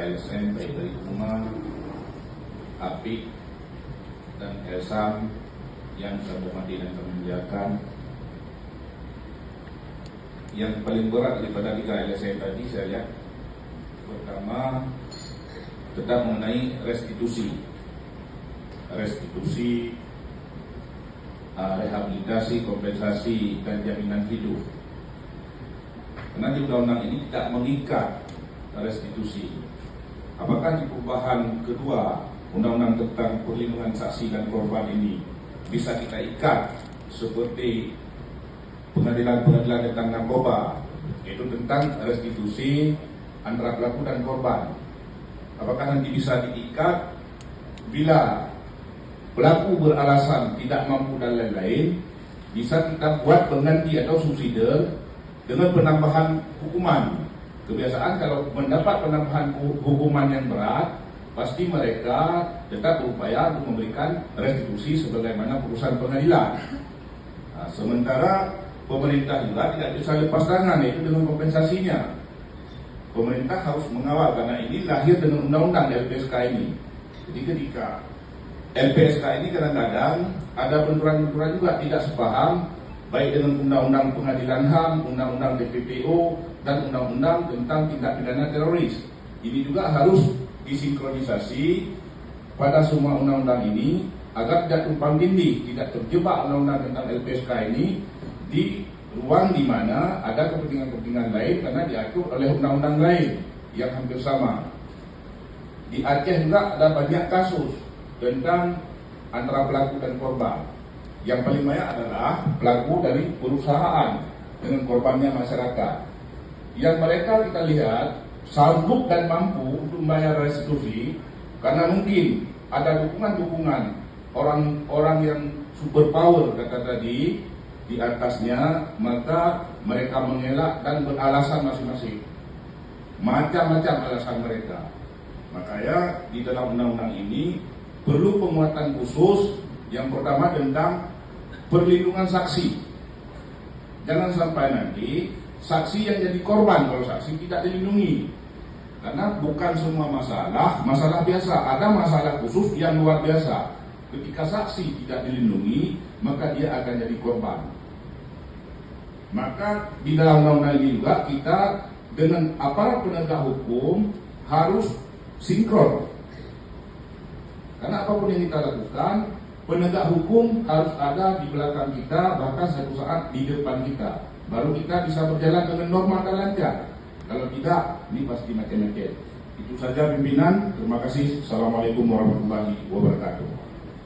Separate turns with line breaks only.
KLSM, baik dari Umar, Apik, dan Elsam yang saya hormati dan kami muliakan. Yang paling berat daripada 3 LSM tadi saya lihat pertama tentang mengenai restitusi, rehabilitasi, kompensasi, dan jaminan hidup. Karena di undang-undang ini tidak mengikat restitusi. Apakah di perubahan kedua undang-undang tentang perlindungan saksi dan korban ini bisa kita ikat seperti pengadilan-pengadilan tentang narkoba, yaitu tentang restitusi antara pelaku dan korban? Apakah nanti bisa diikat bila pelaku beralasan tidak mampu dan lain-lain, bisa kita buat pengganti atau subsidi dengan penambahan hukuman? Kebiasaan kalau mendapat penambahan hukuman yang berat, pasti mereka tetap berupaya untuk memberikan restitusi sebagaimana putusan pengadilan. Nah, sementara pemerintah juga tidak bisa lepas tangan, yaitu dengan kompensasinya. Pemerintah harus mengawal karena ini lahir dengan undang-undang LPSK ini. Jadi ketika LPSK ini kadang-kadang ada benturan-benturan juga tidak sepaham, baik dengan undang-undang pengadilan HAM, undang-undang TPPO, dan undang-undang tentang tindak pidana teroris. Ini juga harus disinkronisasi pada semua undang-undang ini agar tidak tumpang tindih, tidak terjebak undang-undang tentang LPSK ini di ruang di mana ada kepentingan-kepentingan lain karena diatur oleh undang-undang lain yang hampir sama. Di Aceh juga ada banyak kasus tentang antara pelaku dan korban. Yang paling banyak adalah pelaku dari perusahaan dengan korbannya masyarakat. Yang mereka kita lihat sanggup dan mampu untuk membayar restitusi karena mungkin ada dukungan-dukungan orang-orang yang super power kata tadi di atasnya, maka mereka mengelak dan beralasan masing-masing, macam-macam alasan mereka. Makanya di dalam undang-undang ini perlu penguatan khusus. Yang pertama tentang perlindungan saksi. Jangan sampai nanti saksi yang jadi korban kalau saksi tidak dilindungi. Karena bukan semua masalah biasa, ada masalah khusus yang luar biasa. Ketika saksi tidak dilindungi, maka dia akan jadi korban. Maka di dalam undang-undang ini juga kita dengan aparat penegak hukum harus sinkron. Karena apapun yang kita lakukan, penegak hukum harus ada di belakang kita, bahkan satu saat di depan kita. Baru kita bisa berjalan dengan normal dan lancar. Kalau tidak, ini pasti macam-macam. Itu saja pimpinan. Terima kasih. Assalamualaikum warahmatullahi wabarakatuh.